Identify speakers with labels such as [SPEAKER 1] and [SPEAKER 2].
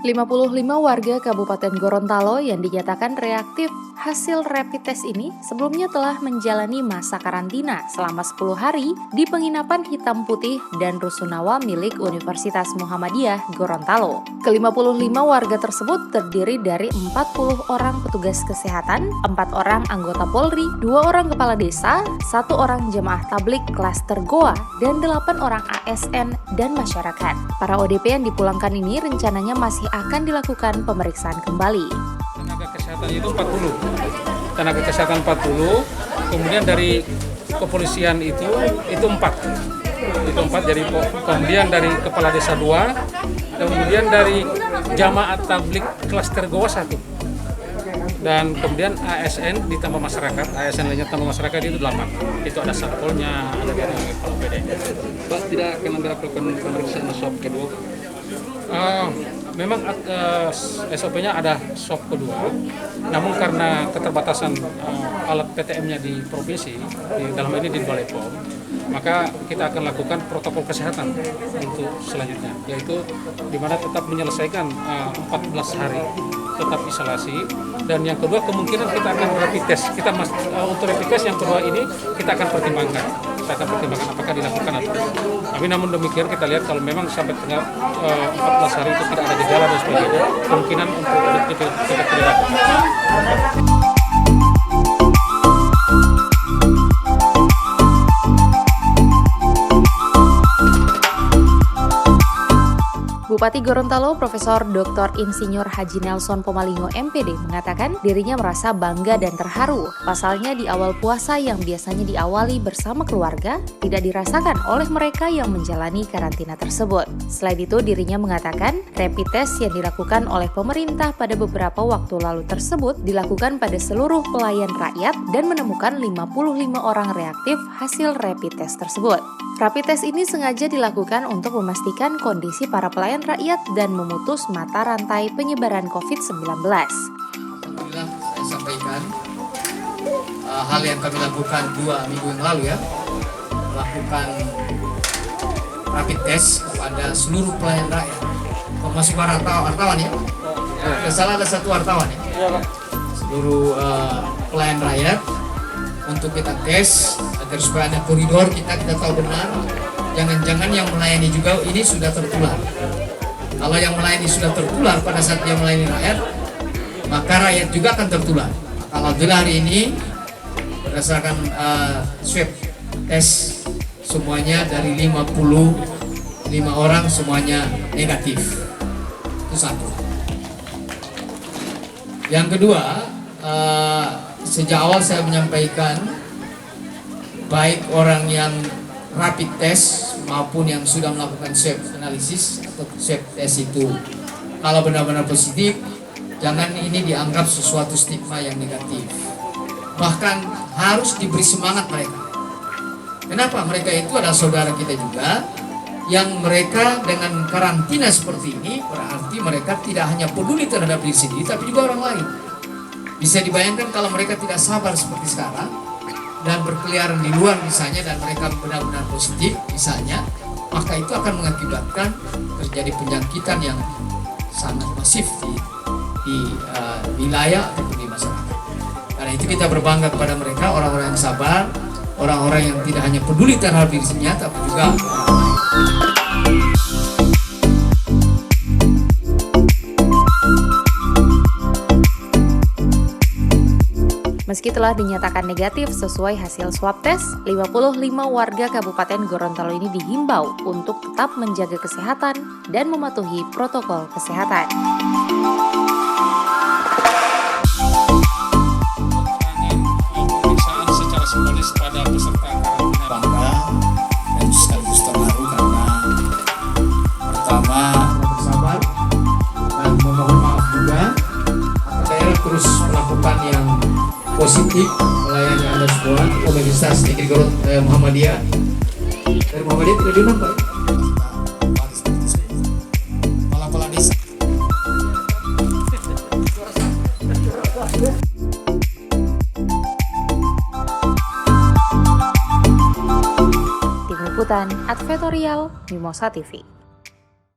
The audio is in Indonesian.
[SPEAKER 1] 55 warga Kabupaten Gorontalo yang dinyatakan reaktif hasil rapid test ini sebelumnya telah menjalani masa karantina selama 10 hari di penginapan hitam putih dan rusunawa milik Universitas Muhammadiyah Gorontalo. Ke-55 warga tersebut terdiri dari 40 orang petugas kesehatan, 4 orang anggota Polri, 2 orang kepala desa, 1 orang jemaah tablik klaster Goa, dan 8 orang ASN dan masyarakat. Para ODP yang dipulangkan ini rencananya masih akan dilakukan pemeriksaan kembali.
[SPEAKER 2] Tenaga kesehatan itu 40. Tenaga kesehatan 40, kemudian dari kepolisian itu 4. Itu 4, jadi kemudian dari kepala desa 2, kemudian dari jamaah tablik klaster Goa 1. Dan kemudian ASN ditambah masyarakat, ASN lainnya tambah masyarakat itu 8. Itu ada satpolnya, ada dari kepala PD.
[SPEAKER 3] Pak, tidak akan dilakukan pemeriksaan swab kedua?
[SPEAKER 2] Memang SOP-nya ada swab kedua, namun karena keterbatasan alat PTM-nya di provinsi, dalam ini di Balai POM, maka kita akan lakukan protokol kesehatan untuk selanjutnya, yaitu di mana tetap menyelesaikan 14 hari tetap isolasi, dan yang kedua kemungkinan kita akan rapid test. Untuk rapid test yang kedua ini kita akan pertimbangkan. Apakah dilakukan atau tidak. Tapi namun demikian kita lihat kalau memang sampai tengah 14 hari itu tidak ada gejala dan sebagainya, kemungkinan untuk kita tidak lakukan.
[SPEAKER 1] Bupati Gorontalo Profesor Dr. Insinyur Haji Nelson Pomalingo MPD mengatakan dirinya merasa bangga dan terharu. Pasalnya di awal puasa yang biasanya diawali bersama keluarga tidak dirasakan oleh mereka yang menjalani karantina tersebut. Selain itu dirinya mengatakan rapid test yang dilakukan oleh pemerintah pada beberapa waktu lalu tersebut dilakukan pada seluruh pelayan rakyat dan menemukan 55 orang reaktif hasil rapid test tersebut. Rapid test ini sengaja dilakukan untuk memastikan kondisi para pelayan rakyat dan memutus mata rantai penyebaran COVID-19.
[SPEAKER 4] Alhamdulillah saya sampaikan hal yang kami lakukan 2 minggu yang lalu ya, melakukan rapid test kepada seluruh pelayan rakyat, termasuk wartawan ya. Tidak salah ada 1 wartawan ya. Seluruh pelayan rakyat untuk kita tes agar supaya ada koridor kita tahu benar. Jangan-jangan yang melayani juga ini sudah tertular. Kalau yang melayani sudah tertular pada saat dia melayani rakyat, maka rakyat juga akan tertular. Alhamdulillah hari ini berdasarkan swab test semuanya dari 55 orang semuanya negatif. Itu 1. Yang kedua, sejak awal saya menyampaikan baik orang yang rapid test maupun yang sudah melakukan swab analisis atau swab test itu kalau benar-benar positif, jangan ini dianggap sesuatu stigma yang negatif. Bahkan harus diberi semangat mereka. Kenapa? Mereka itu adalah saudara kita juga, yang mereka dengan karantina seperti ini berarti mereka tidak hanya peduli terhadap diri sendiri tapi juga orang lain. Bisa dibayangkan kalau mereka tidak sabar seperti sekarang dan berkeliaran di luar misalnya, dan mereka benar-benar positif misalnya, maka itu akan mengakibatkan terjadi penjangkitan yang sangat masif di wilayah ataupun di masyarakat. Karena itu kita berbangga kepada mereka, orang-orang yang sabar, orang-orang yang tidak hanya peduli terhadap dirinya tapi juga orang lain.
[SPEAKER 1] Meski telah dinyatakan negatif sesuai hasil swab test, 55 warga Kabupaten Gorontalo ini dihimbau untuk tetap menjaga kesehatan dan mematuhi protokol kesehatan.
[SPEAKER 2] Pemeriksaan secara simbolis pada peserta karantina.
[SPEAKER 4] Bangga dan sekaligus terharu karena pertama bersabar dan memohon maaf juga. Saya terus melakukan yang positif melayani Anda semua. Universitas Negeri Muhammadiyah. Dari Muhammadiyah tidak diundang Pak. Kepala desa.
[SPEAKER 1] Tim Liputan Advertorial Mimosa TV.